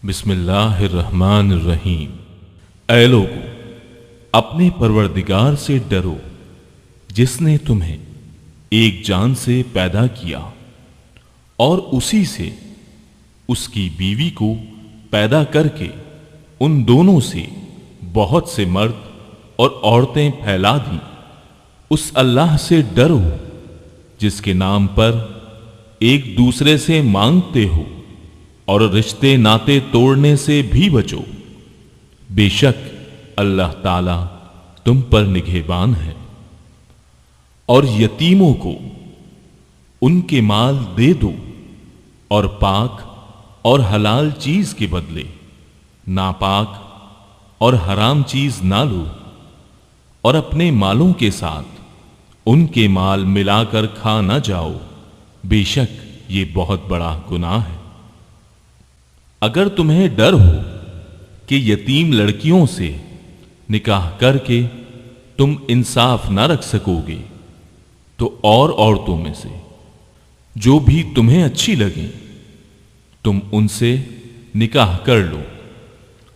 بسم اللہ الرحمن الرحیم۔ اے لوگو، اپنے پروردگار سے ڈرو جس نے تمہیں ایک جان سے پیدا کیا اور اسی سے اس کی بیوی کو پیدا کر کے ان دونوں سے بہت سے مرد اور عورتیں پھیلا دیں۔ اس اللہ سے ڈرو جس کے نام پر ایک دوسرے سے مانگتے ہو اور رشتے ناتے توڑنے سے بھی بچو۔ بے شک اللہ تعالی تم پر نگہبان ہے۔ اور یتیموں کو ان کے مال دے دو اور پاک اور حلال چیز کے بدلے ناپاک اور حرام چیز نہ لو، اور اپنے مالوں کے ساتھ ان کے مال ملا کر کھا نہ جاؤ، بے شک یہ بہت بڑا گناہ ہے۔ اگر تمہیں ڈر ہو کہ یتیم لڑکیوں سے نکاح کر کے تم انصاف نہ رکھ سکو گے تو اور عورتوں میں سے جو بھی تمہیں اچھی لگیں تم ان سے نکاح کر لو،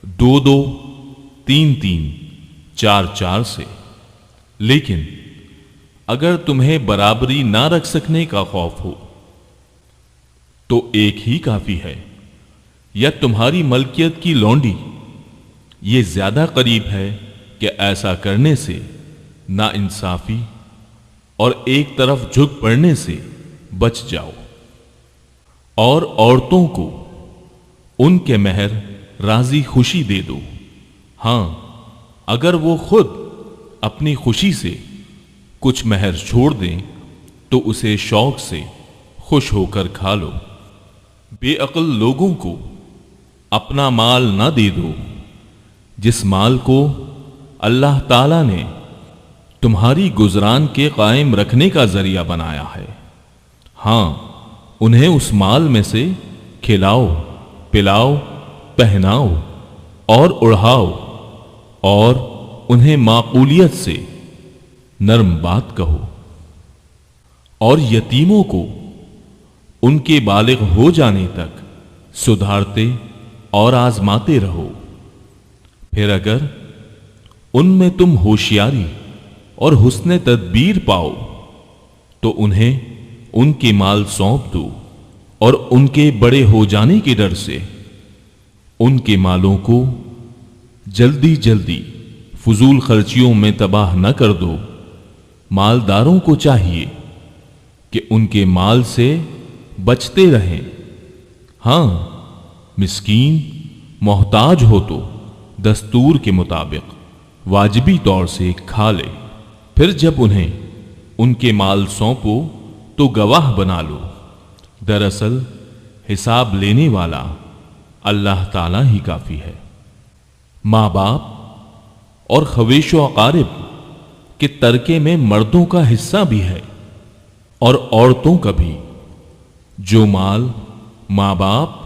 دو دو، تین تین، چار چار سے۔ لیکن اگر تمہیں برابری نہ رکھ سکنے کا خوف ہو تو ایک ہی کافی ہے، یا تمہاری ملکیت کی لونڈی، یہ زیادہ قریب ہے کہ ایسا کرنے سے نا انصافی اور ایک طرف جھک پڑنے سے بچ جاؤ۔ اور عورتوں کو ان کے مہر راضی خوشی دے دو، ہاں اگر وہ خود اپنی خوشی سے کچھ مہر چھوڑ دیں تو اسے شوق سے خوش ہو کر کھا لو۔ بے عقل لوگوں کو اپنا مال نہ دے دو جس مال کو اللہ تعالی نے تمہاری گزران کے قائم رکھنے کا ذریعہ بنایا ہے، ہاں انہیں اس مال میں سے کھلاؤ، پلاؤ، پہناؤ اور اڑھاؤ، اور انہیں معقولیت سے نرم بات کہو۔ اور یتیموں کو ان کے بالغ ہو جانے تک سدھارتے اور آزماتے رہو۔ پھر اگر ان میں تم ہوشیاری اور حسن تدبیر پاؤ تو انہیں ان کے مال سونپ دو، اور ان کے بڑے ہو جانے کے ڈر سے ان کے مالوں کو جلدی جلدی فضول خرچیوں میں تباہ نہ کر دو۔ مالداروں کو چاہیے کہ ان کے مال سے بچتے رہیں، ہاں مسکین محتاج ہو تو دستور کے مطابق واجبی طور سے کھا لے۔ پھر جب انہیں ان کے مال سونپو تو گواہ بنا لو، دراصل حساب لینے والا اللہ تعالی ہی کافی ہے۔ ماں باپ اور خویش و اقارب کے ترکے میں مردوں کا حصہ بھی ہے اور عورتوں کا بھی۔ جو مال ماں باپ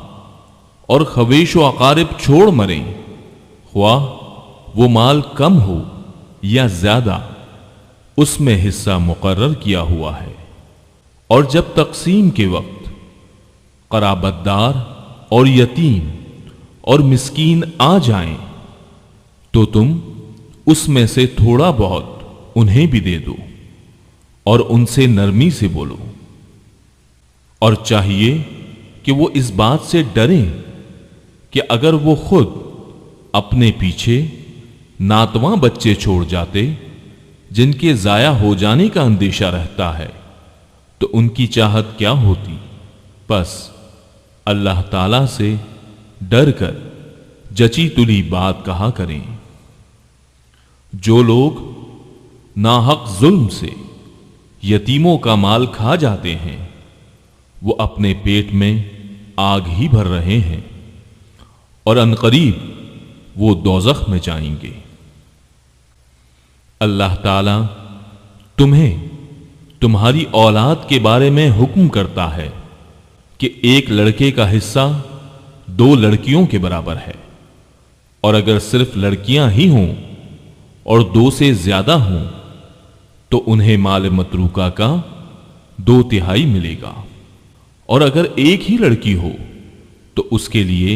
اور خویش و اقارب چھوڑ مریں، خواہ وہ مال کم ہو یا زیادہ، اس میں حصہ مقرر کیا ہوا ہے۔ اور جب تقسیم کے وقت قرابت دار اور یتیم اور مسکین آ جائیں تو تم اس میں سے تھوڑا بہت انہیں بھی دے دو اور ان سے نرمی سے بولو۔ اور چاہیے کہ وہ اس بات سے ڈریں کہ اگر وہ خود اپنے پیچھے ناتواں بچے چھوڑ جاتے جن کے ضائع ہو جانے کا اندیشہ رہتا ہے تو ان کی چاہت کیا ہوتی۔ بس اللہ تعالی سے ڈر کر جچی تلی بات کہا کریں۔ جو لوگ ناحق ظلم سے یتیموں کا مال کھا جاتے ہیں وہ اپنے پیٹ میں آگ ہی بھر رہے ہیں، اور عنقریب وہ دوزخ میں جائیں گے۔ اللہ تعالی تمہیں تمہاری اولاد کے بارے میں حکم کرتا ہے کہ ایک لڑکے کا حصہ 2 لڑکیوں کے برابر ہے، اور اگر صرف لڑکیاں ہی ہوں اور 2 سے زیادہ ہوں تو انہیں مال متروکہ کا 2/3 ملے گا، اور اگر ایک ہی لڑکی ہو تو اس کے لیے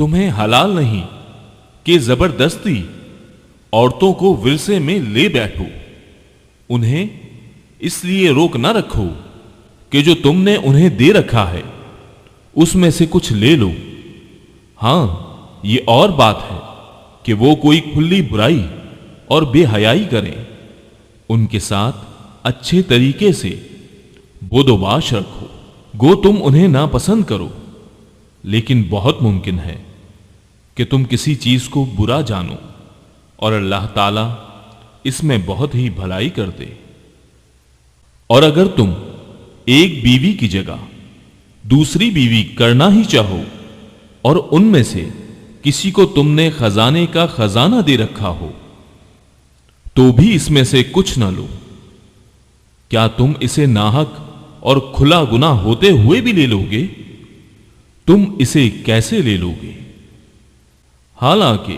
تمہیں حلال نہیں کہ زبردستی عورتوں کو ورثے میں لے بیٹھو، انہیں اس لیے روک نہ رکھو کہ جو تم نے انہیں دے رکھا ہے اس میں سے کچھ لے لو۔ ہاں یہ اور بات ہے کہ وہ کوئی کھلی برائی اور بے حیائی کریں، ان کے ساتھ اچھے طریقے سے بود و باش رکھو، گو تم انہیں ناپسند کرو، لیکن بہت ممکن ہے کہ تم کسی چیز کو برا جانو اور اللہ تعالیٰ اس میں بہت ہی بھلائی کر دے۔ اور اگر تم ایک بیوی کی جگہ دوسری بیوی کرنا ہی چاہو اور ان میں سے کسی کو تم نے خزانے کا خزانہ دے رکھا ہو تو بھی اس میں سے کچھ نہ لو، کیا تم اسے ناحق اور کھلا گناہ ہوتے ہوئے بھی لے لو گے؟ تم اسے کیسے لے لو گے؟ حالانکہ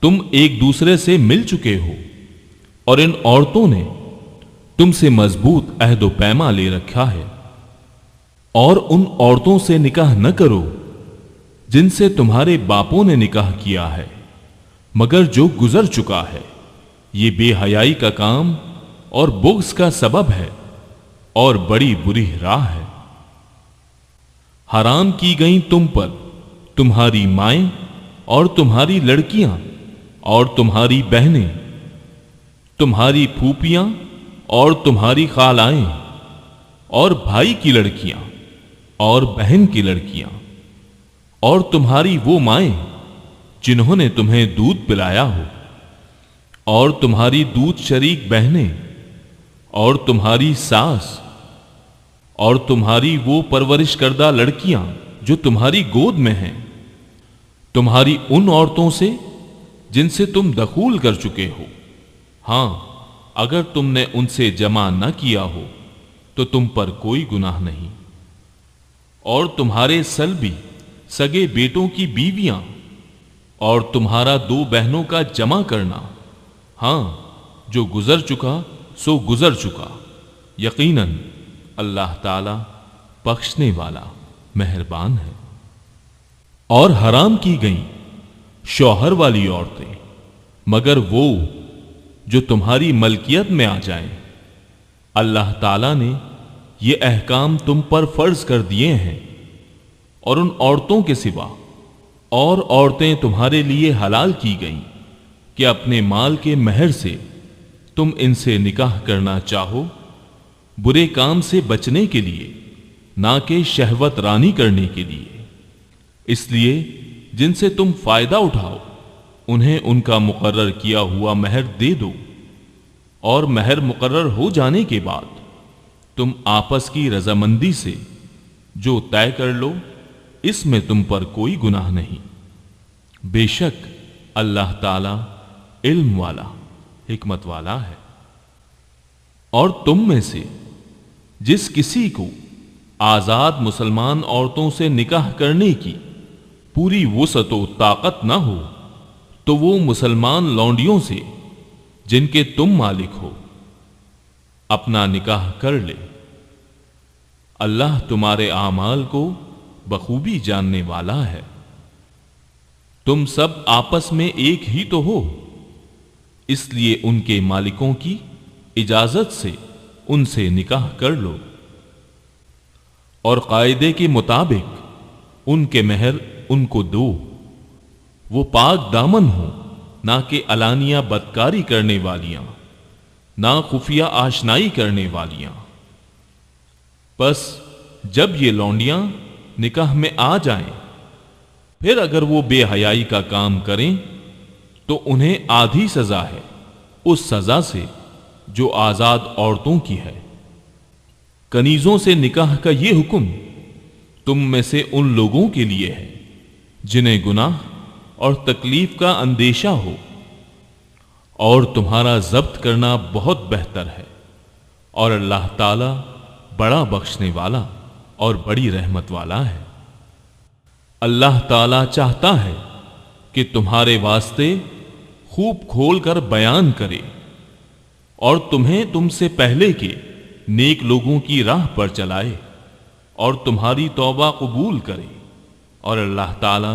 تم ایک دوسرے سے مل چکے ہو اور ان عورتوں نے تم سے مضبوط عہد و پیما لے رکھا ہے، اور ان عورتوں سے نکاح نہ کرو جن سے تمہارے باپوں نے نکاح کیا ہے مگر جو گزر چکا ہے، یہ بے حیائی کا کام اور بغض کا سبب ہے اور بڑی بری راہ ہے۔ حرام کی گئیں تم پر تمہاری مائیں اور تمہاری لڑکیاں اور تمہاری بہنیں، تمہاری پھوپھیاں اور تمہاری خالائیں، اور بھائی کی لڑکیاں اور بہن کی لڑکیاں، اور تمہاری وہ مائیں جنہوں نے تمہیں دودھ پلایا ہو، اور تمہاری دودھ شریک بہنیں، اور تمہاری ساس، اور تمہاری وہ پرورش کردہ لڑکیاں جو تمہاری گود میں ہیں، تمہاری ان عورتوں سے جن سے تم دخول کر چکے ہو، ہاں اگر تم نے ان سے جمع نہ کیا ہو تو تم پر کوئی گناہ نہیں، اور تمہارے سلبی سگے بیٹوں کی بیویاں، اور تمہارا دو بہنوں کا جمع کرنا، ہاں جو گزر چکا سو گزر چکا، یقیناً اللہ تعالی بخشنے والا مہربان ہے۔ اور حرام کی گئیں شوہر والی عورتیں مگر وہ جو تمہاری ملکیت میں آ جائیں، اللہ تعالی نے یہ احکام تم پر فرض کر دیے ہیں، اور ان عورتوں کے سوا اور عورتیں تمہارے لیے حلال کی گئیں کہ اپنے مال کے مہر سے تم ان سے نکاح کرنا چاہو، برے کام سے بچنے کے لیے، نہ کہ شہوت رانی کرنے کے لیے، اس لیے جن سے تم فائدہ اٹھاؤ انہیں ان کا مقرر کیا ہوا مہر دے دو، اور مہر مقرر ہو جانے کے بعد تم آپس کی رضامندی سے جو طے کر لو، اس میں تم پر کوئی گناہ نہیں، بے شک اللہ تعالی علم والا حکمت والا ہے۔ اور تم میں سے جس کسی کو آزاد مسلمان عورتوں سے نکاح کرنے کی پوری وسعت و طاقت نہ ہو تو وہ مسلمان لونڈیوں سے جن کے تم مالک ہو اپنا نکاح کر لے، اللہ تمہارے اعمال کو بخوبی جاننے والا ہے۔ تم سب آپس میں ایک ہی تو ہو، اس لیے ان کے مالکوں کی اجازت سے ان سے نکاح کر لو، اور قاعدے کے مطابق ان کے مہر ان کو دو، وہ پاک دامن ہو، نہ کہ علانیہ بدکاری کرنے والیاں، نہ خفیہ آشنائی کرنے والیاں۔ بس جب یہ لونڈیاں نکاح میں آ جائیں پھر اگر وہ بے حیائی کا کام کریں تو انہیں آدھی سزا ہے اس سزا سے جو آزاد عورتوں کی ہے۔ کنیزوں سے نکاح کا یہ حکم تم میں سے ان لوگوں کے لیے ہے جنہیں گناہ اور تکلیف کا اندیشہ ہو، اور تمہارا ضبط کرنا بہت بہتر ہے، اور اللہ تعالی بڑا بخشنے والا اور بڑی رحمت والا ہے۔ اللہ تعالی چاہتا ہے کہ تمہارے واسطے خوب کھول کر بیان کرے اور تمہیں تم سے پہلے کے نیک لوگوں کی راہ پر چلائے اور تمہاری توبہ قبول کرے، اور اللہ تعالی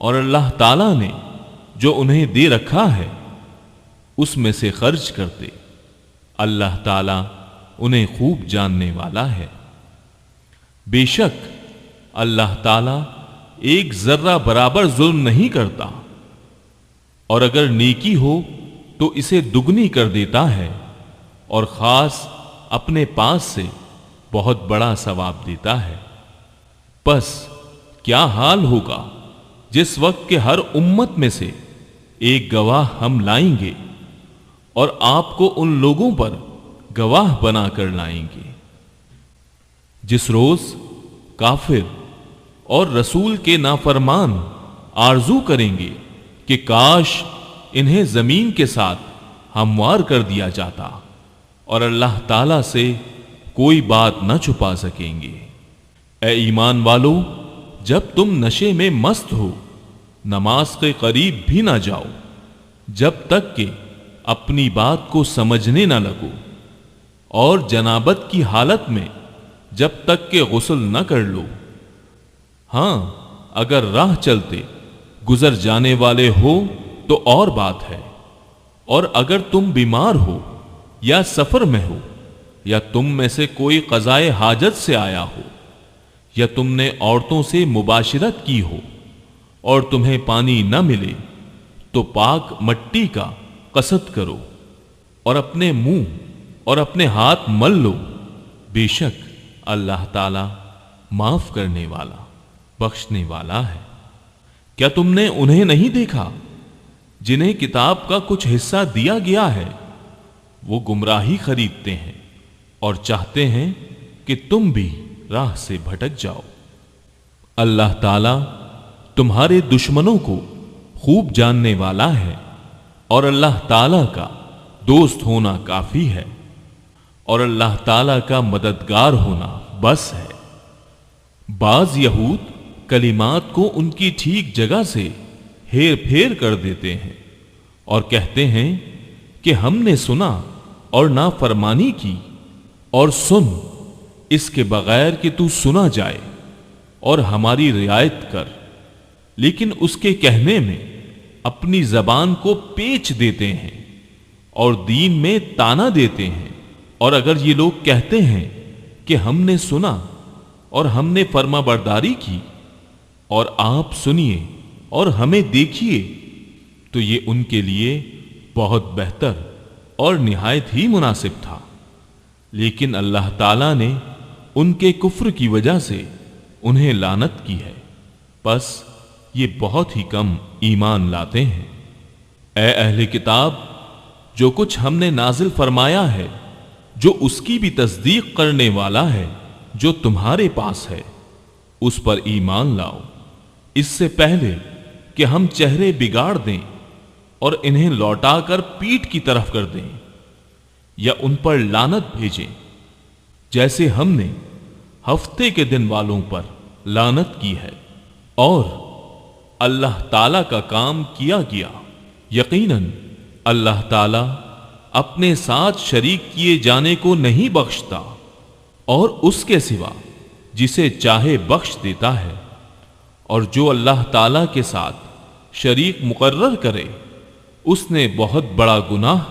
اور اللہ تعالیٰ نے جو انہیں دے رکھا ہے اس میں سے خرچ کرتے، اللہ تعالیٰ انہیں خوب جاننے والا ہے۔ بے شک اللہ تعالیٰ ایک ذرہ برابر ظلم نہیں کرتا، اور اگر نیکی ہو تو اسے دگنی کر دیتا ہے، اور خاص اپنے پاس سے بہت بڑا ثواب دیتا ہے۔ پس کیا حال ہوگا جس وقت کہ ہر امت میں سے ایک گواہ ہم لائیں گے اور آپ کو ان لوگوں پر گواہ بنا کر لائیں گے۔ جس روز کافر اور رسول کے نافرمان آرزو کریں گے کہ کاش انہیں زمین کے ساتھ ہموار کر دیا جاتا، اور اللہ تعالیٰ سے کوئی بات نہ چھپا سکیں گے۔ اے ایمان والو، جب تم نشے میں مست ہو نماز کے قریب بھی نہ جاؤ جب تک کہ اپنی بات کو سمجھنے نہ لگو، اور جنابت کی حالت میں جب تک کہ غسل نہ کر لو۔ ہاں، اگر راہ چلتے گزر جانے والے ہو تو اور بات ہے، اور اگر تم بیمار ہو یا سفر میں ہو، یا تم میں سے کوئی قضائے حاجت سے آیا ہو، یا تم نے عورتوں سے مباشرت کی ہو اور تمہیں پانی نہ ملے، تو پاک مٹی کا قصد کرو اور اپنے منہ اور اپنے ہاتھ مل لو۔ بے شک اللہ تعالی معاف کرنے والا، بخشنے والا ہے۔ کیا تم نے انہیں نہیں دیکھا جنہیں کتاب کا کچھ حصہ دیا گیا ہے؟ وہ گمراہی خریدتے ہیں اور چاہتے ہیں کہ تم بھی راہ سے بھٹک جاؤ۔ اللہ تعالی تمہارے دشمنوں کو خوب جاننے والا ہے، اور اللہ تعالی کا دوست ہونا کافی ہے، اور اللہ تعالی کا مددگار ہونا بس ہے۔ بعض یہود کلمات کو ان کی ٹھیک جگہ سے ہیر پھیر کر دیتے ہیں اور کہتے ہیں کہ ہم نے سنا اور نافرمانی کی، اور سن اس کے بغیر کہ تو سنا جائے اور ہماری رعایت کر، لیکن اس کے کہنے میں اپنی زبان کو پیچ دیتے ہیں اور دین میں تانا دیتے ہیں۔ اور اگر یہ لوگ کہتے ہیں کہ ہم نے سنا اور ہم نے فرما برداری کی، اور آپ سنیے اور ہمیں دیکھیے، تو یہ ان کے لیے بہت بہتر اور نہایت ہی مناسب تھا، لیکن اللہ تعالیٰ نے ان کے کفر کی وجہ سے انہیں لعنت کی ہے، پس یہ بہت ہی کم ایمان لاتے ہیں۔ اے اہل کتاب، جو کچھ ہم نے نازل فرمایا ہے جو اس کی بھی تصدیق کرنے والا ہے جو تمہارے پاس ہے، اس پر ایمان لاؤ، اس سے پہلے کہ ہم چہرے بگاڑ دیں اور انہیں لوٹا کر پیٹھ کی طرف کر دیں یا ان پر لعنت بھیجیں، جیسے ہم نے ہفتے کے دن والوں پر لعنت کی ہے۔ اور اللہ تعالی کا کام کیا گیا، یقیناً اللہ تعالی اپنے ساتھ شریک کیے جانے کو نہیں بخشتا، اور اس کے سوا جسے چاہے بخش دیتا ہے، اور جو اللہ تعالی کے ساتھ شریک مقرر کرے اس نے بہت بڑا گناہ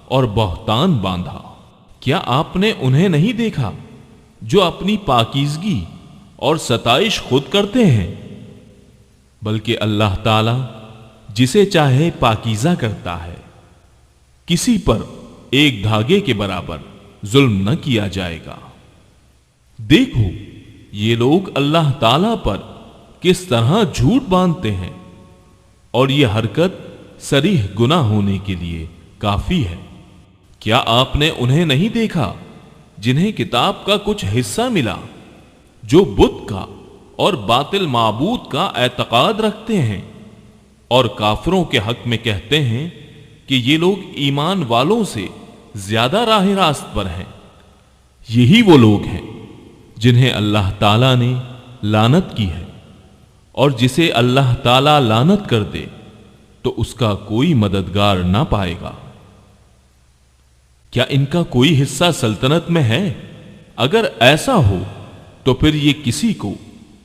اور بہتان باندھا۔ کیا آپ نے انہیں نہیں دیکھا جو اپنی پاکیزگی اور ستائش خود کرتے ہیں؟ بلکہ اللہ تعالی جسے چاہے پاکیزہ کرتا ہے، کسی پر ایک دھاگے کے برابر ظلم نہ کیا جائے گا۔ دیکھو یہ لوگ اللہ تعالی پر کس طرح جھوٹ باندھتے ہیں، اور یہ حرکت صریح گناہ ہونے کے لیے کافی ہے۔ کیا آپ نے انہیں نہیں دیکھا جنہیں کتاب کا کچھ حصہ ملا، جو بت کا اور باطل معبود کا اعتقاد رکھتے ہیں، اور کافروں کے حق میں کہتے ہیں کہ یہ لوگ ایمان والوں سے زیادہ راہ راست پر ہیں؟ یہی وہ لوگ ہیں جنہیں اللہ تعالیٰ نے لعنت کی ہے، اور جسے اللہ تعالیٰ لعنت کر دے تو اس کا کوئی مددگار نہ پائے گا۔ کیا ان کا کوئی حصہ سلطنت میں ہے؟ اگر ایسا ہو تو پھر یہ کسی کو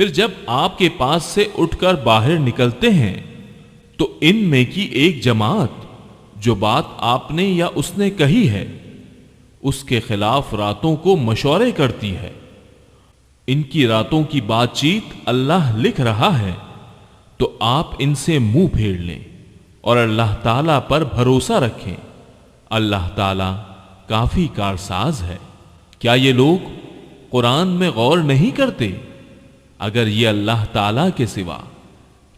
پھر جب آپ کے پاس سے اٹھ کر باہر نکلتے ہیں تو ان میں کی ایک جماعت جو بات آپ نے یا اس نے کہی ہے اس کے خلاف راتوں کو مشورے کرتی ہے۔ ان کی راتوں کی بات چیت اللہ لکھ رہا ہے، تو آپ ان سے منہ پھیر لیں اور اللہ تعالیٰ پر بھروسہ رکھیں۔ اللہ تعالیٰ کافی کارساز ہے۔ کیا یہ لوگ قرآن میں غور نہیں کرتے؟ اگر یہ اللہ تعالیٰ کے سوا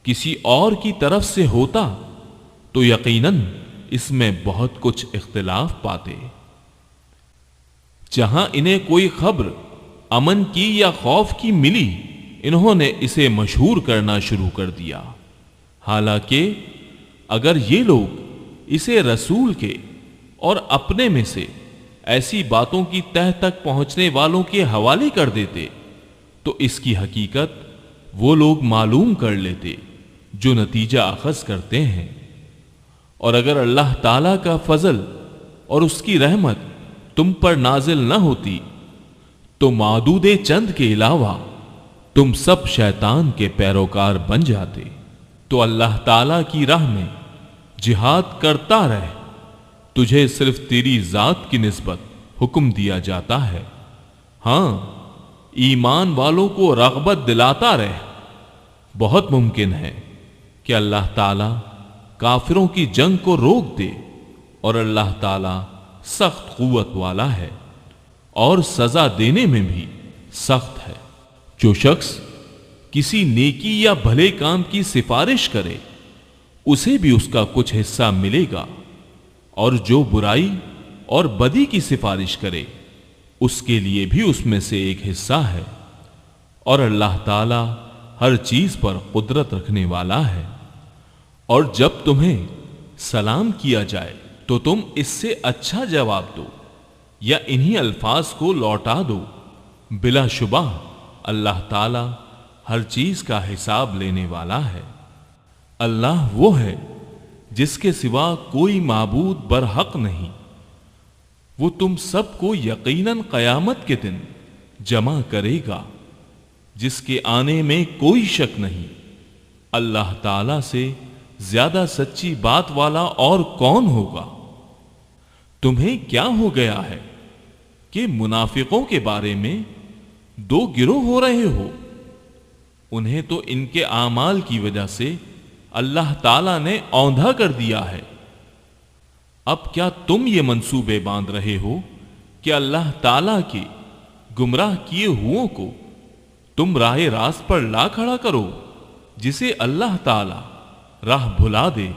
کسی اور کی طرف سے ہوتا تو یقیناً اس میں بہت کچھ اختلاف پاتے۔ جہاں انہیں کوئی خبر امن کی یا خوف کی ملی، انہوں نے اسے مشہور کرنا شروع کر دیا، حالانکہ اگر یہ لوگ اسے رسول کے اور اپنے میں سے ایسی باتوں کی تہ تک پہنچنے والوں کے حوالے کر دیتے تو اس کی حقیقت وہ لوگ معلوم کر لیتے جو نتیجہ اخذ کرتے ہیں۔ اور اگر اللہ تعالیٰ کا فضل اور اس کی رحمت تم پر نازل نہ ہوتی تو معدود چند کے علاوہ تم سب شیطان کے پیروکار بن جاتے۔ تو اللہ تعالیٰ کی راہ میں جہاد کرتا رہ، تجھے صرف تیری ذات کی نسبت حکم دیا جاتا ہے۔ ہاں، ایمان والوں کو رغبت دلاتا رہ۔ بہت ممکن ہے کہ اللہ تعالیٰ کافروں کی جنگ کو روک دے، اور اللہ تعالیٰ سخت قوت والا ہے اور سزا دینے میں بھی سخت ہے۔ جو شخص کسی نیکی یا بھلے کام کی سفارش کرے اسے بھی اس کا کچھ حصہ ملے گا، اور جو برائی اور بدی کی سفارش کرے اس کے لیے بھی اس میں سے ایک حصہ ہے، اور اللہ تعالیٰ ہر چیز پر قدرت رکھنے والا ہے۔ اور جب تمہیں سلام کیا جائے تو تم اس سے اچھا جواب دو یا انہی الفاظ کو لوٹا دو۔ بلا شبہ اللہ تعالیٰ ہر چیز کا حساب لینے والا ہے۔ اللہ وہ ہے جس کے سوا کوئی معبود برحق نہیں، وہ تم سب کو یقیناً قیامت کے دن جمع کرے گا جس کے آنے میں کوئی شک نہیں۔ اللہ تعالیٰ سے زیادہ سچی بات والا اور کون ہوگا؟ تمہیں کیا ہو گیا ہے کہ منافقوں کے بارے میں دو گروہ ہو رہے ہو؟ انہیں تو ان کے اعمال کی وجہ سے اللہ تعالیٰ نے اوندھا کر دیا ہے۔ اب کیا تم یہ منصوبے باندھ رہے ہو کہ اللہ تعالیٰ کے گمراہ کیے ہوئوں کو تم راہ راست پر لا کھڑا کرو؟ جسے اللہ تعالیٰ راہ بھلا دے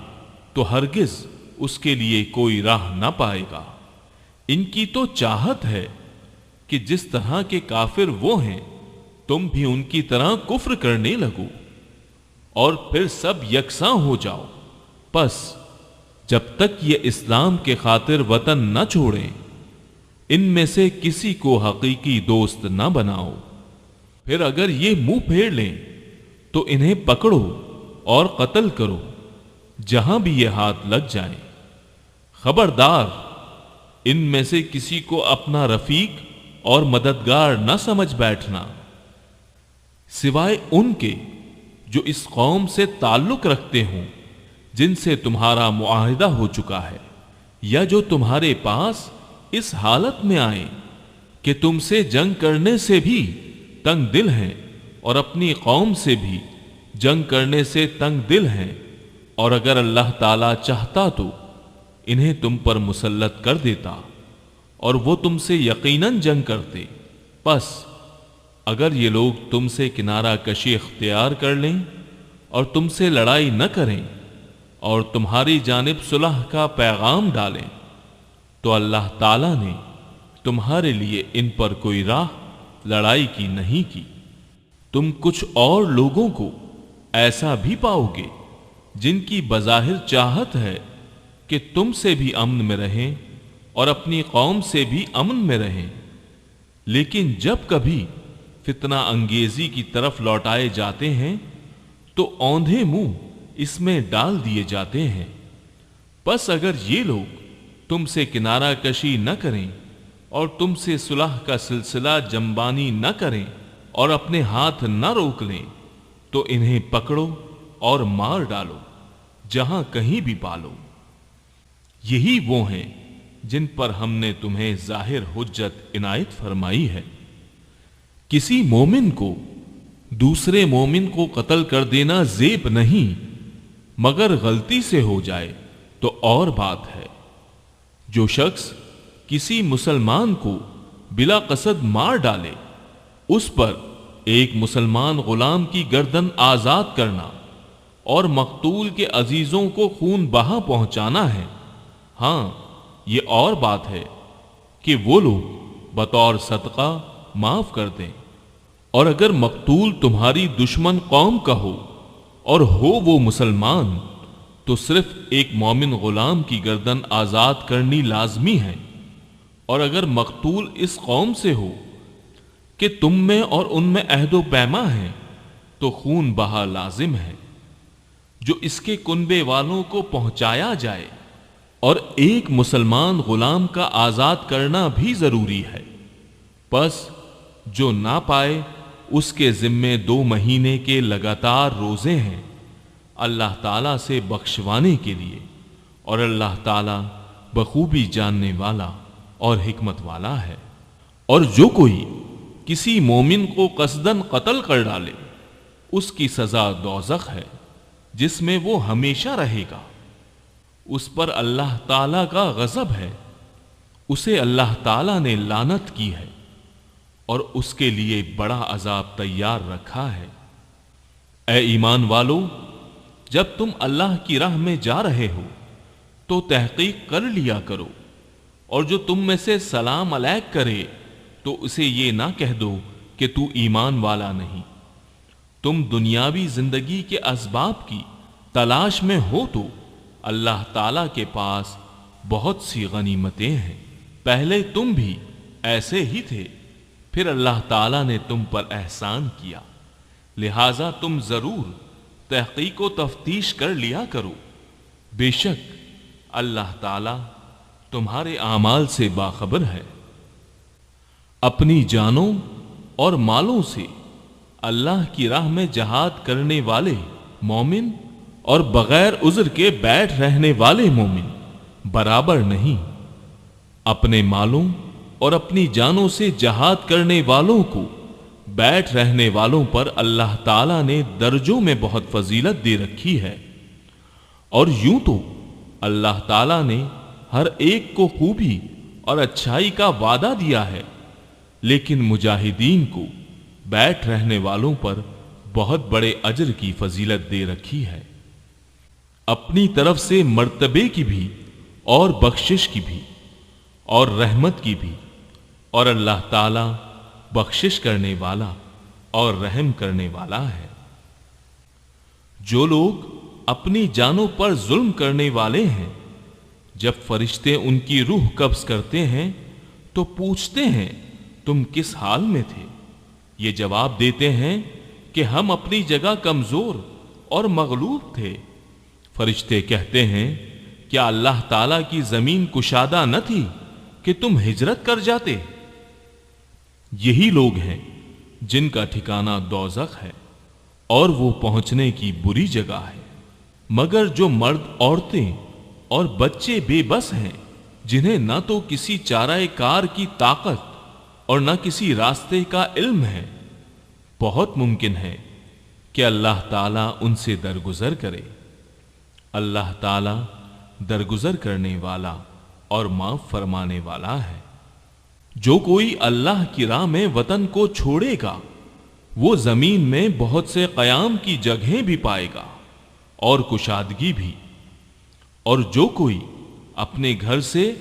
تو ہرگز اس کے لیے کوئی راہ نہ پائے گا۔ ان کی تو چاہت ہے کہ جس طرح کے کافر وہ ہیں تم بھی ان کی طرح کفر کرنے لگو اور پھر سب یکساں ہو جاؤ۔ پس جب تک یہ اسلام کے خاطر وطن نہ چھوڑیں ان میں سے کسی کو حقیقی دوست نہ بناؤ۔ پھر اگر یہ منہ پھیر لیں تو انہیں پکڑو اور قتل کرو جہاں بھی یہ ہاتھ لگ جائیں۔ خبردار، ان میں سے کسی کو اپنا رفیق اور مددگار نہ سمجھ بیٹھنا، سوائے ان کے جو اس قوم سے تعلق رکھتے ہوں جن سے تمہارا معاہدہ ہو چکا ہے، یا جو تمہارے پاس اس حالت میں آئیں کہ تم سے جنگ کرنے سے بھی تنگ دل ہیں اور اپنی قوم سے بھی جنگ کرنے سے تنگ دل ہیں، اور اگر اللہ تعالیٰ چاہتا تو انہیں تم پر مسلط کر دیتا اور وہ تم سے یقیناً جنگ کرتے۔ پس اگر یہ لوگ تم سے کنارہ کشی اختیار کر لیں اور تم سے لڑائی نہ کریں اور تمہاری جانب صلح کا پیغام ڈالیں تو اللہ تعالیٰ نے تمہارے لیے ان پر کوئی راہ لڑائی کی نہیں کی۔ تم کچھ اور لوگوں کو ایسا بھی پاؤ گے جن کی بظاہر چاہت ہے کہ تم سے بھی امن میں رہیں اور اپنی قوم سے بھی امن میں رہیں، لیکن جب کبھی فتنہ انگیزی کی طرف لوٹائے جاتے ہیں تو اوندھے منہ اس میں ڈال دیے جاتے ہیں۔ بس اگر یہ لوگ تم سے کنارہ کشی نہ کریں اور تم سے صلح کا سلسلہ جنبانی نہ کریں اور اپنے ہاتھ نہ روک لیں تو انہیں پکڑو اور مار ڈالو جہاں کہیں بھی پالو۔ یہی وہ ہیں جن پر ہم نے تمہیں ظاہر حجت عنایت فرمائی ہے۔ کسی مومن کو دوسرے مومن کو قتل کر دینا زیب نہیں، مگر غلطی سے ہو جائے تو اور بات ہے۔ جو شخص کسی مسلمان کو بلا قصد مار ڈالے، اس پر ایک مسلمان غلام کی گردن آزاد کرنا اور مقتول کے عزیزوں کو خون بہا پہنچانا ہے۔ ہاں، یہ اور بات ہے کہ وہ لوگ بطور صدقہ معاف کر دیں، اور اگر مقتول تمہاری دشمن قوم کا ہو اور ہو وہ مسلمان تو صرف ایک مومن غلام کی گردن آزاد کرنی لازمی ہے، اور اگر مقتول اس قوم سے ہو کہ تم میں اور ان میں عہد و پیما ہے تو خون بہا لازم ہے۔ جو اس کے کنبے والوں کو پہنچایا جائے، اور ایک مسلمان غلام کا آزاد کرنا بھی ضروری ہے۔ پس جو نہ پائے اس کے ذمے 2 مہینے کے لگاتار روزے ہیں اللہ تعالیٰ سے بخشوانے کے لیے، اور اللہ تعالیٰ بخوبی جاننے والا اور حکمت والا ہے۔ اور جو کوئی کسی مومن کو قصداً قتل کر ڈالے، اس کی سزا دوزخ ہے جس میں وہ ہمیشہ رہے گا۔ اس پر اللہ تعالیٰ کا غضب ہے، اسے اللہ تعالیٰ نے لعنت کی ہے، اور اس کے لیے بڑا عذاب تیار رکھا ہے۔ اے ایمان والو، جب تم اللہ کی راہ میں جا رہے ہو تو تحقیق کر لیا کرو، اور جو تم میں سے سلام علیک کرے تو اسے یہ نہ کہہ دو کہ تو ایمان والا نہیں۔ تم دنیاوی زندگی کے اسباب کی تلاش میں ہو تو اللہ تعالیٰ کے پاس بہت سی غنیمتیں ہیں۔ پہلے تم بھی ایسے ہی تھے، پھر اللہ تعالیٰ نے تم پر احسان کیا، لہذا تم ضرور تحقیق و تفتیش کر لیا کرو۔ بے شک اللہ تعالیٰ تمہارے اعمال سے باخبر ہے۔ اپنی جانوں اور مالوں سے اللہ کی راہ میں جہاد کرنے والے مومن اور بغیر عذر کے بیٹھ رہنے والے مومن برابر نہیں۔ اپنے مالوں اور اپنی جانوں سے جہاد کرنے والوں کو بیٹھ رہنے والوں پر اللہ تعالیٰ نے درجوں میں بہت فضیلت دے رکھی ہے، اور یوں تو اللہ تعالیٰ نے ہر ایک کو خوبی اور اچھائی کا وعدہ دیا ہے، لیکن مجاہدین کو بیٹھ رہنے والوں پر بہت بڑے اجر کی فضیلت دے رکھی ہے۔ اپنی طرف سے مرتبے کی بھی اور بخشش کی بھی اور رحمت کی بھی، اور اللہ تعالی بخشش کرنے والا اور رحم کرنے والا ہے۔ جو لوگ اپنی جانوں پر ظلم کرنے والے ہیں، جب فرشتے ان کی روح قبض کرتے ہیں تو پوچھتے ہیں تم کس حال میں تھے؟ یہ جواب دیتے ہیں کہ ہم اپنی جگہ کمزور اور مغلوب تھے۔ فرشتے کہتے ہیں کیا اللہ تعالیٰ کی زمین کشادہ نہ تھی کہ تم ہجرت کر جاتے؟ یہی لوگ ہیں جن کا ٹھکانہ دوزخ ہے، اور وہ پہنچنے کی بری جگہ ہے۔ مگر جو مرد، عورتیں اور بچے بے بس ہیں، جنہیں نہ تو کسی چارہ کار کی طاقت اور نہ کسی راستے کا علم ہے، بہت ممکن ہے کہ اللہ تعالیٰ ان سے درگزر کرے۔ اللہ تعالیٰ درگزر کرنے والا اور معاف فرمانے والا ہے۔ جو کوئی اللہ کی راہ میں وطن کو چھوڑے گا، وہ زمین میں بہت سے قیام کی جگہیں بھی پائے گا اور کشادگی بھی، اور جو کوئی اپنے گھر سے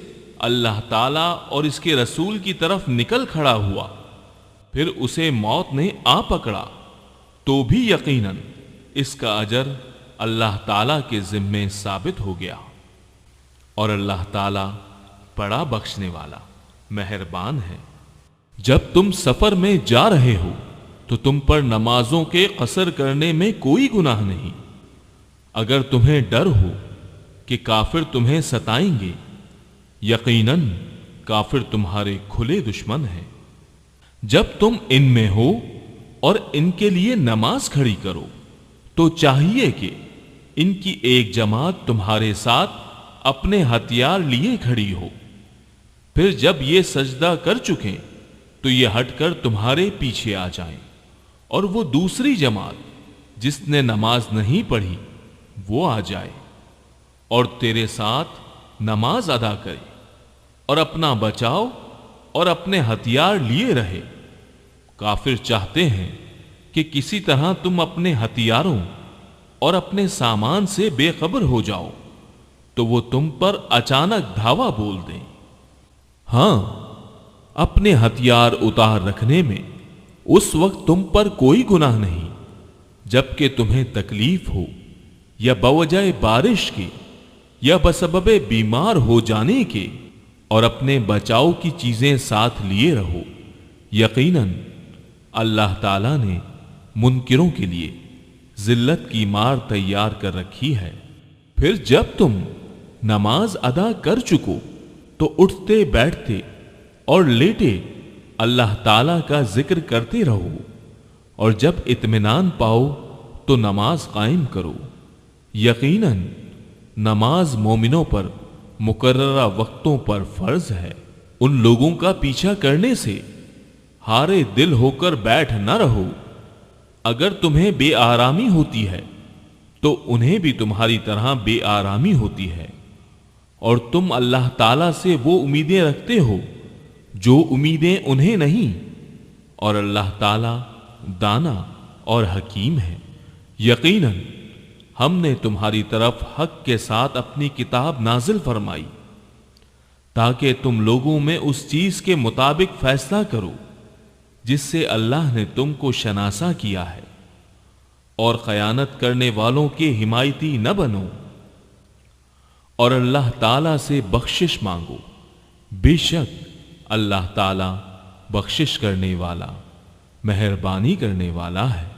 اللہ تعالیٰ اور اس کے رسول کی طرف نکل کھڑا ہوا، پھر اسے موت نے آ پکڑا، تو بھی یقیناً اس کا اجر اللہ تعالیٰ کے ذمے ثابت ہو گیا، اور اللہ تعالیٰ بڑا بخشنے والا مہربان ہے۔ جب تم سفر میں جا رہے ہو تو تم پر نمازوں کے قصر کرنے میں کوئی گناہ نہیں، اگر تمہیں ڈر ہو کہ کافر تمہیں ستائیں گے، یقیناً کافر تمہارے کھلے دشمن ہیں۔ جب تم ان میں ہو اور ان کے لیے نماز کھڑی کرو تو چاہیے کہ ان کی ایک جماعت تمہارے ساتھ اپنے ہتھیار لیے کھڑی ہو، پھر جب یہ سجدہ کر چکیں تو یہ ہٹ کر تمہارے پیچھے آ جائیں، اور وہ دوسری جماعت جس نے نماز نہیں پڑھی وہ آ جائے اور تیرے ساتھ نماز ادا کرے اور اپنا بچاؤ اور اپنے ہتھیار لیے رہے۔ کافر چاہتے ہیں کہ کسی طرح تم اپنے ہتھیاروں اور اپنے سامان سے بے خبر ہو جاؤ تو وہ تم پر اچانک دھاوا بول دیں۔ ہاں، اپنے ہتھیار اتار رکھنے میں اس وقت تم پر کوئی گناہ نہیں جبکہ تمہیں تکلیف ہو، یا بوجہ بارش کے، یا بسبب بیمار ہو جانے کے، اور اپنے بچاؤ کی چیزیں ساتھ لیے رہو۔ یقیناً اللہ تعالیٰ نے منکروں کے لیے ذلت کی مار تیار کر رکھی ہے۔ پھر جب تم نماز ادا کر چکو تو اٹھتے بیٹھتے اور لیٹے اللہ تعالیٰ کا ذکر کرتے رہو، اور جب اطمینان پاؤ تو نماز قائم کرو۔ یقیناً نماز مومنوں پر مقررہ وقتوں پر فرض ہے۔ ان لوگوں کا پیچھا کرنے سے ہارے دل ہو کر بیٹھ نہ رہو۔ اگر تمہیں بے آرامی ہوتی ہے تو انہیں بھی تمہاری طرح بے آرامی ہوتی ہے، اور تم اللہ تعالیٰ سے وہ امیدیں رکھتے ہو جو امیدیں انہیں نہیں، اور اللہ تعالیٰ دانا اور حکیم ہے۔ یقیناً ہم نے تمہاری طرف حق کے ساتھ اپنی کتاب نازل فرمائی تاکہ تم لوگوں میں اس چیز کے مطابق فیصلہ کرو جس سے اللہ نے تم کو شناسا کیا ہے، اور خیانت کرنے والوں کے حمایتی نہ بنو، اور اللہ تعالیٰ سے بخشش مانگو، بے شک اللہ تعالیٰ بخشش کرنے والا، مہربانی کرنے والا ہے۔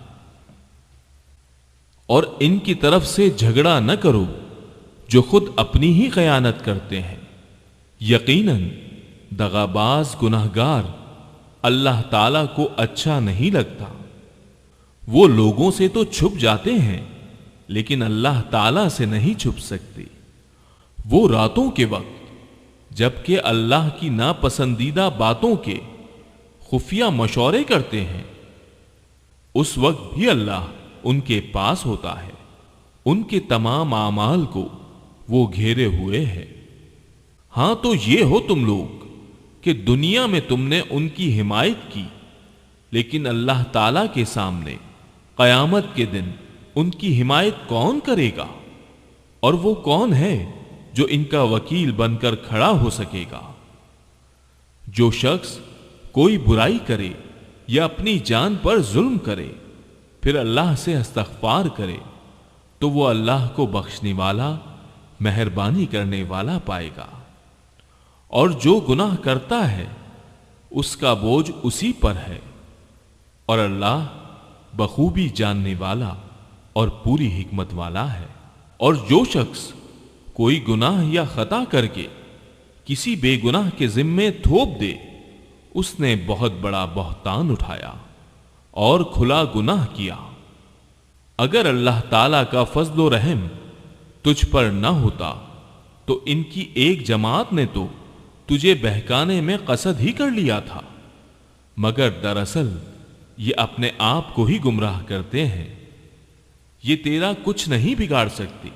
اور ان کی طرف سے جھگڑا نہ کرو جو خود اپنی ہی خیانت کرتے ہیں۔ یقیناً دغاباز گناہگار اللہ تعالیٰ کو اچھا نہیں لگتا۔ وہ لوگوں سے تو چھپ جاتے ہیں لیکن اللہ تعالیٰ سے نہیں چھپ سکتے۔ وہ راتوں کے وقت جبکہ اللہ کی ناپسندیدہ باتوں کے خفیہ مشورے کرتے ہیں، اس وقت بھی اللہ ان کے پاس ہوتا ہے، ان کے تمام اعمال کو وہ گھیرے ہوئے ہے۔ ہاں تو یہ ہو تم لوگ کہ دنیا میں تم نے ان کی حمایت کی، لیکن اللہ تعالیٰ کے سامنے قیامت کے دن ان کی حمایت کون کرے گا؟ اور وہ کون ہے جو ان کا وکیل بن کر کھڑا ہو سکے گا؟ جو شخص کوئی برائی کرے یا اپنی جان پر ظلم کرے پھر اللہ سے استغفار کرے تو وہ اللہ کو بخشنے والا، مہربانی کرنے والا پائے گا، اور جو گناہ کرتا ہے اس کا بوجھ اسی پر ہے، اور اللہ بخوبی جاننے والا اور پوری حکمت والا ہے۔ اور جو شخص کوئی گناہ یا خطا کر کے کسی بے گناہ کے ذمے تھوپ دے، اس نے بہت بڑا بہتان اٹھایا اور کھلا گناہ کیا۔ اگر اللہ تعالیٰ کا فضل و رحم تجھ پر نہ ہوتا تو ان کی ایک جماعت نے تو تجھے بہکانے میں قصد ہی کر لیا تھا، مگر دراصل یہ اپنے آپ کو ہی گمراہ کرتے ہیں۔ یہ تیرا کچھ نہیں بگاڑ سکتی۔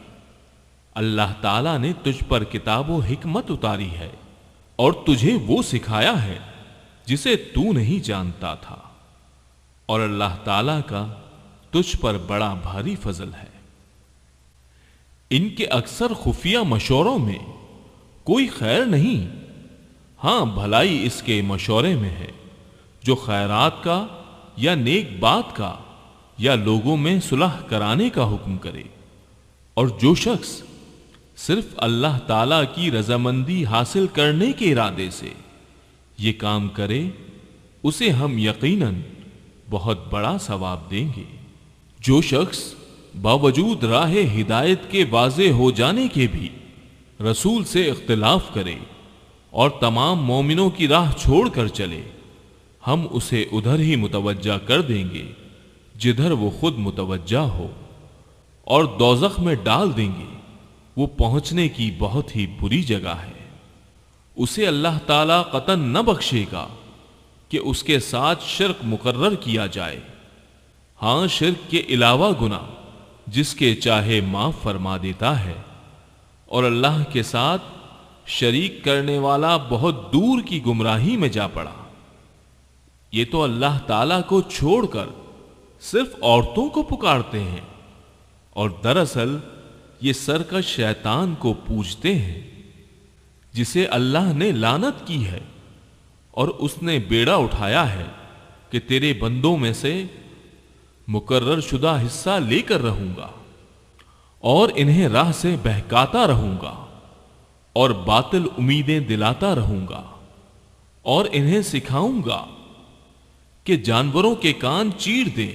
اللہ تعالیٰ نے تجھ پر کتاب و حکمت اتاری ہے اور تجھے وہ سکھایا ہے جسے تو نہیں جانتا تھا، اور اللہ تعالیٰ کا تجھ پر بڑا بھاری فضل ہے۔ ان کے اکثر خفیہ مشوروں میں کوئی خیر نہیں، ہاں بھلائی اس کے مشورے میں ہے جو خیرات کا یا نیک بات کا یا لوگوں میں صلح کرانے کا حکم کرے۔ اور جو شخص صرف اللہ تعالیٰ کی رضامندی حاصل کرنے کے ارادے سے یہ کام کرے، اسے ہم یقیناً بہت بڑا ثواب دیں گے۔ جو شخص باوجود راہ ہدایت کے واضح ہو جانے کے بھی رسول سے اختلاف کرے اور تمام مومنوں کی راہ چھوڑ کر چلے ہم اسے ادھر ہی متوجہ کر دیں گے جدھر وہ خود متوجہ ہو، اور دوزخ میں ڈال دیں گے، وہ پہنچنے کی بہت ہی بری جگہ ہے۔ اسے اللہ تعالیٰ قطعاً نہ بخشے گا کہ اس کے ساتھ شرک مقرر کیا جائے۔ ہاں، شرک کے علاوہ گناہ جس کے چاہے معاف فرما دیتا ہے، اور اللہ کے ساتھ شریک کرنے والا بہت دور کی گمراہی میں جا پڑا۔ یہ تو اللہ تعالیٰ کو چھوڑ کر صرف عورتوں کو پکارتے ہیں، اور دراصل یہ سرکش شیطان کو پوجتے ہیں جسے اللہ نے لعنت کی ہے، اور اس نے بیڑا اٹھایا ہے کہ تیرے بندوں میں سے مقرر شدہ حصہ لے کر رہوں گا، اور انہیں راہ سے بہکاتا رہوں گا، اور باطل امیدیں دلاتا رہوں گا، اور انہیں سکھاؤں گا کہ جانوروں کے کان چیر دیں،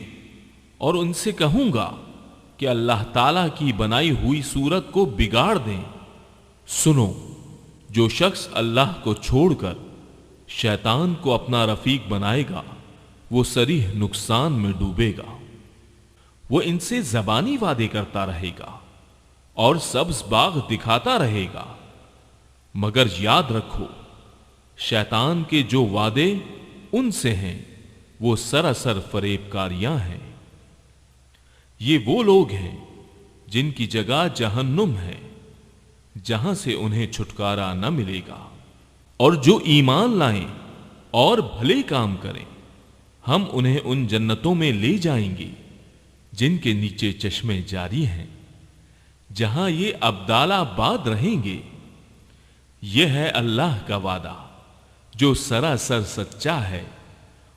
اور ان سے کہوں گا کہ اللہ تعالیٰ کی بنائی ہوئی صورت کو بگاڑ دیں۔ سنو، جو شخص اللہ کو چھوڑ کر شیطان کو اپنا رفیق بنائے گا وہ صریح نقصان میں ڈوبے گا۔ وہ ان سے زبانی وعدے کرتا رہے گا اور سبز باغ دکھاتا رہے گا، مگر یاد رکھو شیطان کے جو وعدے ان سے ہیں وہ سراسر فریب کاریاں ہیں۔ یہ وہ لوگ ہیں جن کی جگہ جہنم ہے، جہاں سے انہیں چھٹکارا نہ ملے گا۔ اور جو ایمان لائیں اور بھلے کام کریں ہم انہیں ان جنتوں میں لے جائیں گے جن کے نیچے چشمے جاری ہیں، جہاں یہ ابدال آباد رہیں گے۔ یہ ہے اللہ کا وعدہ جو سراسر سچا ہے،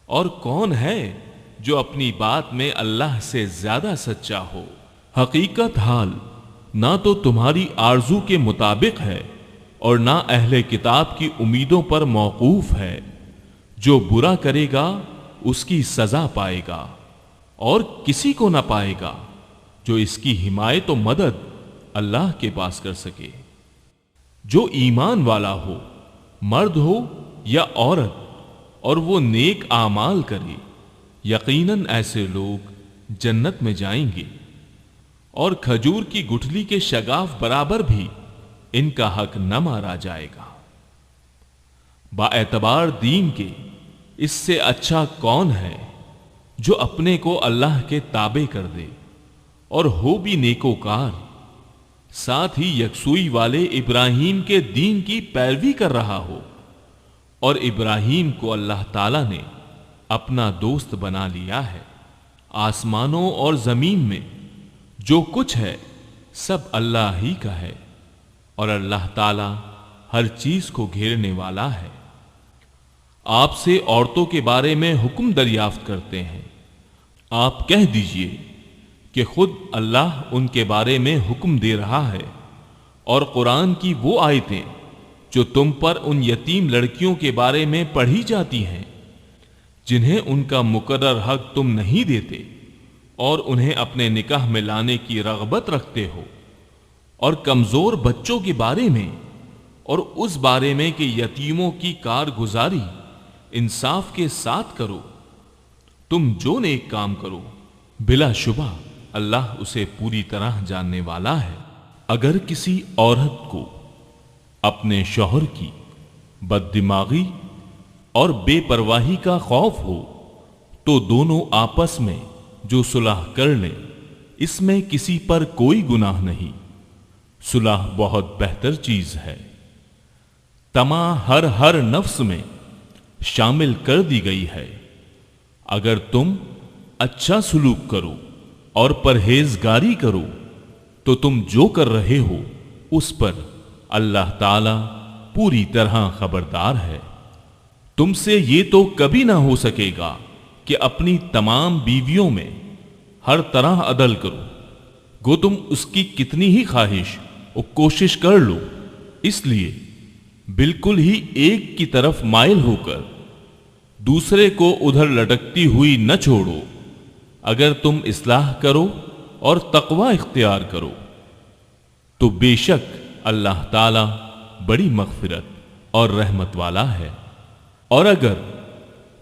اور کون ہے جو اپنی بات میں اللہ سے زیادہ سچا ہو؟ حقیقت حال نہ تو تمہاری آرزو کے مطابق ہے اور نہ اہل کتاب کی امیدوں پر موقوف ہے۔ جو برا کرے گا اس کی سزا پائے گا، اور کسی کو نہ پائے گا جو اس کی حمایت و مدد اللہ کے پاس کر سکے۔ جو ایمان والا ہو، مرد ہو یا عورت، اور وہ نیک اعمال کرے، یقیناً ایسے لوگ جنت میں جائیں گے، اور کھجور کی گٹھلی کے شگاف برابر بھی ان کا حق نہ مارا جائے گا۔ با اعتبار دین کے اس سے اچھا کون ہے جو اپنے کو اللہ کے تابع کر دے اور ہو بھی نیکوکار، ساتھ ہی یکسوئی والے ابراہیم کے دین کی پیروی کر رہا ہو، اور ابراہیم کو اللہ تعالیٰ نے اپنا دوست بنا لیا ہے۔ آسمانوں اور زمین میں جو کچھ ہے سب اللہ ہی کا ہے، اور اللہ تعالیٰ ہر چیز کو گھیرنے والا ہے۔ آپ سے عورتوں کے بارے میں حکم دریافت کرتے ہیں، آپ کہہ دیجئے کہ خود اللہ ان کے بارے میں حکم دے رہا ہے، اور قرآن کی وہ آیتیں جو تم پر ان یتیم لڑکیوں کے بارے میں پڑھی جاتی ہیں جنہیں ان کا مقرر حق تم نہیں دیتے، اور انہیں اپنے نکاح میں لانے کی رغبت رکھتے ہو، اور کمزور بچوں کے بارے میں، اور اس بارے میں کہ یتیموں کی کارگزاری انصاف کے ساتھ کرو۔ تم جو نیک کام کرو بلا شبہ اللہ اسے پوری طرح جاننے والا ہے۔ اگر کسی عورت کو اپنے شوہر کی بد دماغی اور بے پرواہی کا خوف ہو تو دونوں آپس میں جو صلح کر لیں، اس میں کسی پر کوئی گناہ نہیں۔ صلح بہت بہتر چیز ہے۔ طمع ہر نفس میں شامل کر دی گئی ہے۔ اگر تم اچھا سلوک کرو اور پرہیزگاری کرو تو تم جو کر رہے ہو اس پر اللہ تعالی پوری طرح خبردار ہے۔ تم سے یہ تو کبھی نہ ہو سکے گا کہ اپنی تمام بیویوں میں ہر طرح عدل کرو، گو تم اس کی کتنی ہی خواہش اور کوشش کر لو، اس لیے بالکل ہی ایک کی طرف مائل ہو کر دوسرے کو ادھر لٹکتی ہوئی نہ چھوڑو۔ اگر تم اصلاح کرو اور تقوی اختیار کرو تو بے شک اللہ تعالی بڑی مغفرت اور رحمت والا ہے۔ اور اگر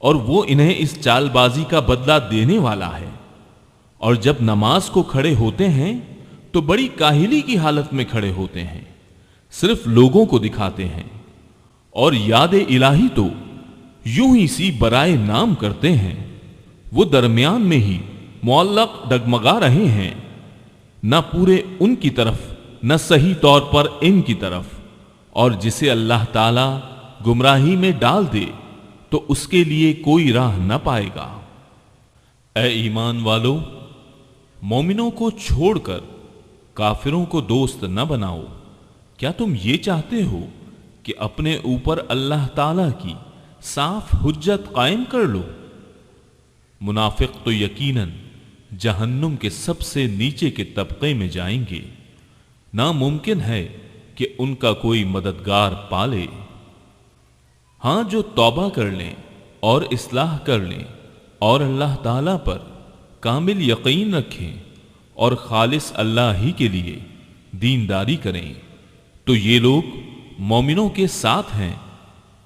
اور وہ انہیں اس چال بازی کا بدلہ دینے والا ہے۔ اور جب نماز کو کھڑے ہوتے ہیں تو بڑی کاہلی کی حالت میں کھڑے ہوتے ہیں، صرف لوگوں کو دکھاتے ہیں، اور یاد الہی تو یوں ہی سی برائے نام کرتے ہیں، وہ درمیان میں ہی معلق ڈگمگا رہے ہیں، نہ پورے ان کی طرف نہ صحیح طور پر ان کی طرف، اور جسے اللہ تعالی گمراہی میں ڈال دے تو اس کے لیے کوئی راہ نہ پائے گا۔ اے ایمان والو، مومنوں کو چھوڑ کر کافروں کو دوست نہ بناؤ۔ کیا تم یہ چاہتے ہو کہ اپنے اوپر اللہ تعالی کی صاف حجت قائم کر لو؟ منافق تو یقیناً جہنم کے سب سے نیچے کے طبقے میں جائیں گے، ناممکن ہے کہ ان کا کوئی مددگار پالے۔ ہاں، جو توبہ کر لیں اور اصلاح کر لیں اور اللہ تعالی پر کامل یقین رکھیں اور خالص اللہ ہی کے لیے دینداری کریں تو یہ لوگ مومنوں کے ساتھ ہیں۔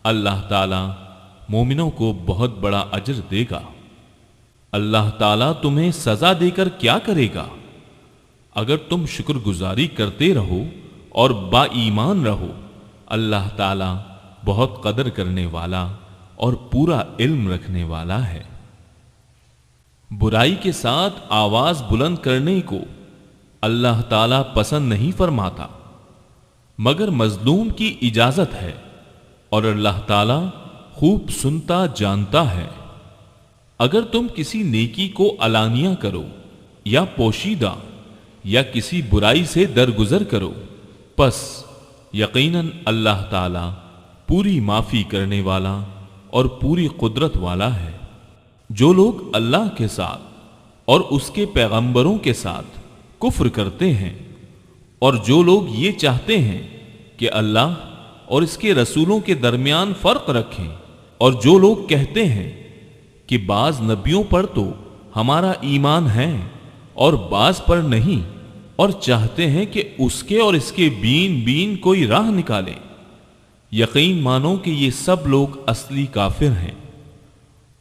اللہ تعالی مومنوں کو بہت بڑا اجر دے گا۔ اللہ تعالیٰ تمہیں سزا دے کر کیا کرے گا؟ اگر تم شکر گزاری کرتے رہو اور با ایمان رہو، اللہ تعالیٰ بہت قدر کرنے والا اور پورا علم رکھنے والا ہے۔ برائی کے ساتھ آواز بلند کرنے کو اللہ تعالیٰ پسند نہیں فرماتا، مگر مظلوم کی اجازت ہے، اور اللہ تعالیٰ خوب سنتا جانتا ہے۔ اگر تم کسی نیکی کو علانیہ کرو یا پوشیدہ یا کسی برائی سے درگزر کرو، پس یقیناً اللہ تعالی پوری معافی کرنے والا اور پوری قدرت والا ہے۔ جو لوگ اللہ کے ساتھ اور اس کے پیغمبروں کے ساتھ کفر کرتے ہیں، اور جو لوگ یہ چاہتے ہیں کہ اللہ اور اس کے رسولوں کے درمیان فرق رکھیں، اور جو لوگ کہتے ہیں کہ بعض نبیوں پر تو ہمارا ایمان ہے اور بعض پر نہیں، اور چاہتے ہیں کہ اس کے اور اس کے بین کوئی راہ نکالیں، یقین مانو کہ یہ سب لوگ اصلی کافر ہیں،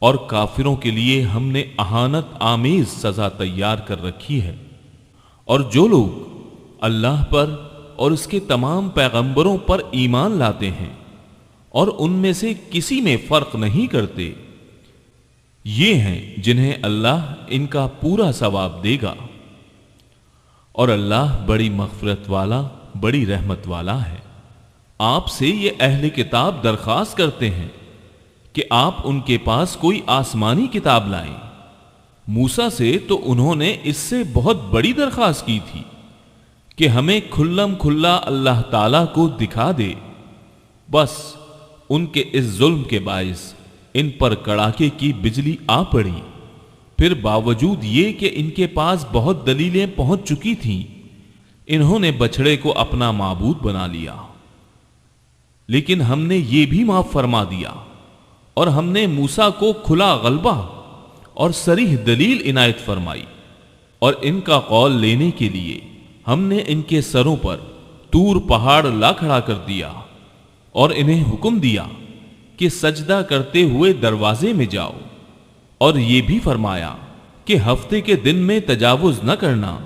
اور کافروں کے لیے ہم نے اہانت آمیز سزا تیار کر رکھی ہے۔ اور جو لوگ اللہ پر اور اس کے تمام پیغمبروں پر ایمان لاتے ہیں اور ان میں سے کسی میں فرق نہیں کرتے، یہ ہیں جنہیں اللہ ان کا پورا ثواب دے گا، اور اللہ بڑی مغفرت والا بڑی رحمت والا ہے۔ آپ سے یہ اہل کتاب درخواست کرتے ہیں کہ آپ ان کے پاس کوئی آسمانی کتاب لائیں۔ موسیٰ سے تو انہوں نے اس سے بہت بڑی درخواست کی تھی کہ ہمیں کھلم کھلا اللہ تعالیٰ کو دکھا دے، بس ان کے اس ظلم کے باعث ان پر کڑاکے کی بجلی آ پڑی۔ پھر باوجود یہ کہ ان کے پاس بہت دلیلیں پہنچ چکی تھیں، انہوں نے بچھڑے کو اپنا معبود بنا لیا۔ لیکن ہم نے یہ بھی معاف فرما دیا، اور ہم نے موسیٰ کو کھلا غلبہ اور صریح دلیل عنایت فرمائی، اور ان کا قول لینے کے لیے ہم نے ان کے سروں پر طور پہاڑ لا کھڑا کر دیا، اور انہیں حکم دیا کہ سجدہ کرتے ہوئے دروازے میں جاؤ، اور یہ بھی فرمایا کہ ہفتے کے دن میں تجاوز نہ کرنا،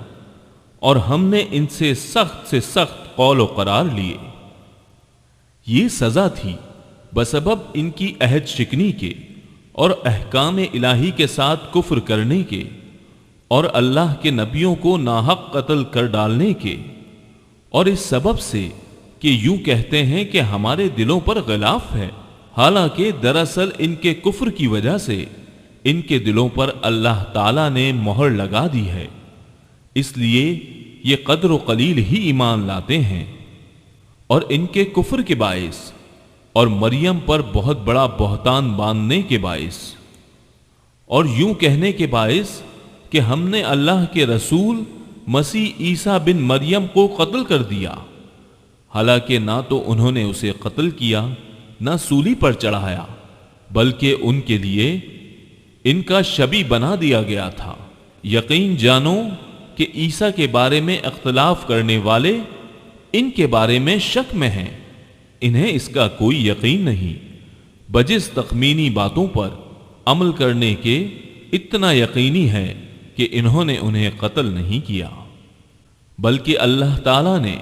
اور ہم نے ان سے سخت قول و قرار لیے۔ یہ سزا تھی بسبب ان کی عہد شکنی کے اور احکام الہی کے ساتھ کفر کرنے کے، اور اللہ کے نبیوں کو ناحق قتل کر ڈالنے کے، اور اس سبب سے کہ یوں کہتے ہیں کہ ہمارے دلوں پر غلاف ہے، حالانکہ دراصل ان کے کفر کی وجہ سے ان کے دلوں پر اللہ تعالیٰ نے مہر لگا دی ہے، اس لیے یہ قدر و قلیل ہی ایمان لاتے ہیں۔ اور ان کے کفر کے باعث اور مریم پر بہت بڑا بہتان باندھنے کے باعث، اور یوں کہنے کے باعث کہ ہم نے اللہ کے رسول مسیح عیسیٰ بن مریم کو قتل کر دیا، حالانکہ نہ تو انہوں نے اسے قتل کیا نہ سولی پر چڑھایا، بلکہ ان کے لیے ان کا شبیہ بنا دیا گیا تھا۔ یقین جانو کہ عیسیٰ کے بارے میں اختلاف کرنے والے ان کے بارے میں شک میں ہیں، انہیں اس کا کوئی یقین نہیں، بجز تخمینی باتوں پر عمل کرنے کے اتنا یقینی ہے کہ انہوں نے انہیں قتل نہیں کیا، بلکہ اللہ تعالیٰ نے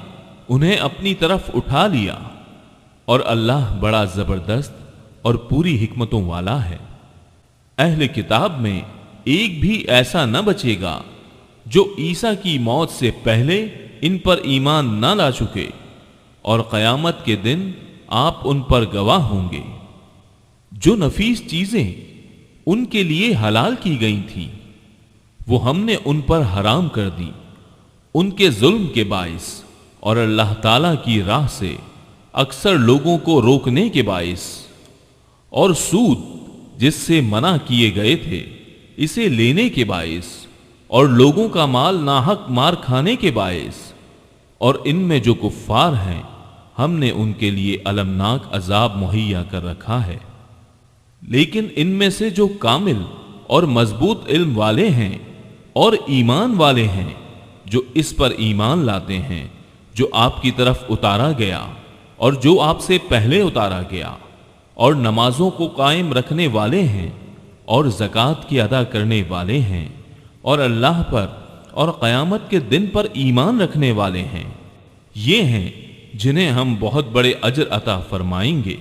انہیں اپنی طرف اٹھا لیا، اور اللہ بڑا زبردست اور پوری حکمتوں والا ہے۔ اہل کتاب میں ایک بھی ایسا نہ بچے گا جو عیسیٰ کی موت سے پہلے ان پر ایمان نہ لا چکے، اور قیامت کے دن آپ ان پر گواہ ہوں گے۔ جو نفیس چیزیں ان کے لیے حلال کی گئی تھیں وہ ہم نے ان پر حرام کر دی، ان کے ظلم کے باعث اور اللہ تعالیٰ کی راہ سے اکثر لوگوں کو روکنے کے باعث، اور سود جس سے منع کیے گئے تھے اسے لینے کے باعث، اور لوگوں کا مال ناحق مار کھانے کے باعث، اور ان میں جو کفار ہیں ہم نے ان کے لیے المناک عذاب مہیا کر رکھا ہے۔ لیکن ان میں سے جو کامل اور مضبوط علم والے ہیں اور ایمان والے ہیں، جو اس پر ایمان لاتے ہیں جو آپ کی طرف اتارا گیا اور جو آپ سے پہلے اتارا گیا، اور نمازوں کو قائم رکھنے والے ہیں اور زکوٰۃ کی ادا کرنے والے ہیں، اور اللہ پر اور قیامت کے دن پر ایمان رکھنے والے ہیں، یہ ہیں جنہیں ہم بہت بڑے اجر عطا فرمائیں گے۔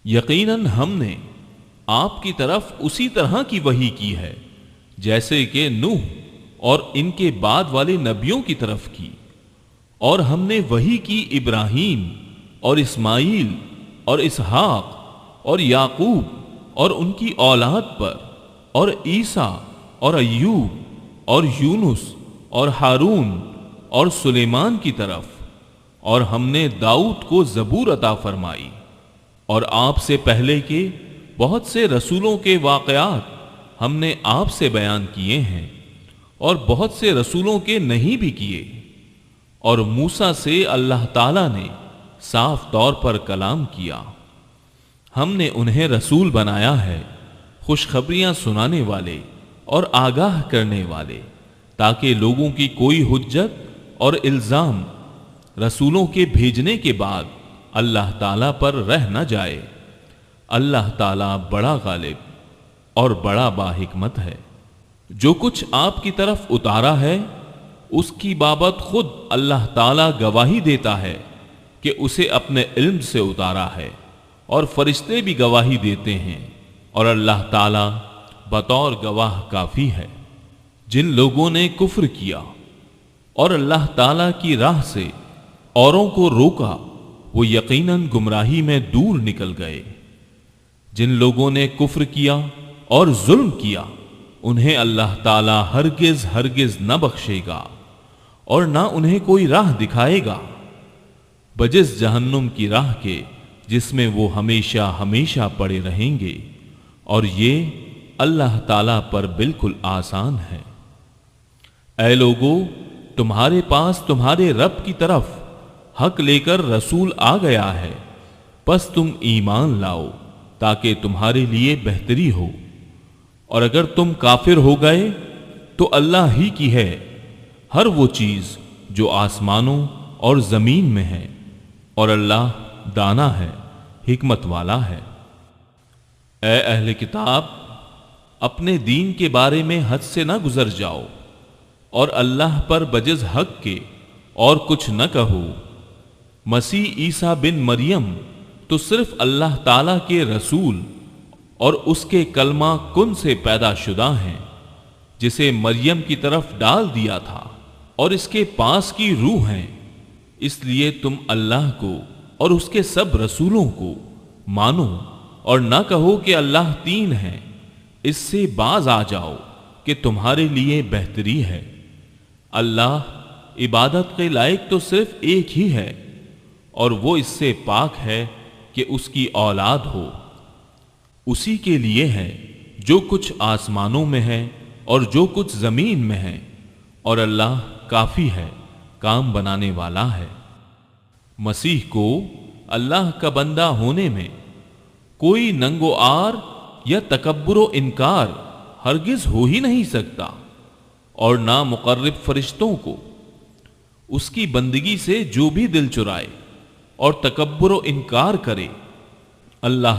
یقیناً ہم نے آپ کی طرف اسی طرح کی وحی کی ہے جیسے کہ نوح اور ان کے بعد والے نبیوں کی طرف کی، اور ہم نے وحی کی ابراہیم اور اسماعیل اور اسحاق اور یعقوب اور ان کی اولاد پر، اور عیسیٰ اور ایوب اور یونس اور ہارون اور سلیمان کی طرف، اور ہم نے داؤد کو زبور عطا فرمائی، اور آپ سے پہلے کے بہت سے رسولوں کے واقعات ہم نے آپ سے بیان کیے ہیں، اور بہت سے رسولوں کے نہیں بھی کیے، اور موسیٰ سے اللہ تعالیٰ نے صاف طور پر کلام کیا۔ ہم نے انہیں رسول بنایا ہے، خوشخبریاں سنانے والے اور آگاہ کرنے والے، تاکہ لوگوں کی کوئی حجت اور الزام رسولوں کے بھیجنے کے بعد اللہ تعالیٰ پر رہ نہ جائے۔ اللہ تعالیٰ بڑا غالب اور بڑا باحکمت ہے۔ جو کچھ آپ کی طرف اتارا ہے اس کی بابت خود اللہ تعالیٰ گواہی دیتا ہے کہ اسے اپنے علم سے اتارا ہے، اور فرشتے بھی گواہی دیتے ہیں، اور اللہ تعالیٰ بطور گواہ کافی ہے۔ جن لوگوں نے کفر کیا اور اللہ تعالیٰ کی راہ سے اوروں کو روکا وہ یقیناً گمراہی میں دور نکل گئے۔ جن لوگوں نے کفر کیا اور ظلم کیا انہیں اللہ تعالیٰ ہرگز ہرگز نہ بخشے گا، اور نہ انہیں کوئی راہ دکھائے گا بجز جہنم کی راہ کے، جس میں وہ ہمیشہ ہمیشہ پڑے رہیں گے، اور یہ اللہ تعالیٰ پر بالکل آسان ہے۔ اے لوگو، تمہارے پاس تمہارے رب کی طرف حق لے کر رسول آ گیا ہے، پس تم ایمان لاؤ تاکہ تمہارے لیے بہتری ہو، اور اگر تم کافر ہو گئے تو اللہ ہی کی ہے ہر وہ چیز جو آسمانوں اور زمین میں ہے، اور اللہ دانا ہے، حکمت والا ہے۔ اے اہل کتاب، اپنے دین کے بارے میں حد سے نہ گزر جاؤ، اور اللہ پر بجز حق کے اور کچھ نہ کہو۔ مسیح عیسیٰ بن مریم تو صرف اللہ تعالیٰ کے رسول اور اس کے کلمہ کن سے پیدا شدہ ہیں، جسے مریم کی طرف ڈال دیا تھا، اور اس کے پاس کی روح ہیں۔ اس لیے تم اللہ کو اور اس کے سب رسولوں کو مانو، اور نہ کہو کہ اللہ تین ہے، اس سے باز آ جاؤ کہ تمہارے لیے بہتری ہے۔ اللہ عبادت کے لائق تو صرف ایک ہی ہے، اور وہ اس سے پاک ہے کہ اس کی اولاد ہو۔ اسی کے لیے ہے جو کچھ آسمانوں میں ہے اور جو کچھ زمین میں ہے، اور اللہ کافی ہے، کام بنانے والا ہے۔ مسیح کو اللہ کا بندہ ہونے میں کوئی ننگ و آر یا تکبر و انکار ہرگز ہو ہی نہیں سکتا، اور نہ مقرب فرشتوں کو۔ اس کی بندگی سے جو بھی دل چرائے اور تکبر و انکار کرے اللہ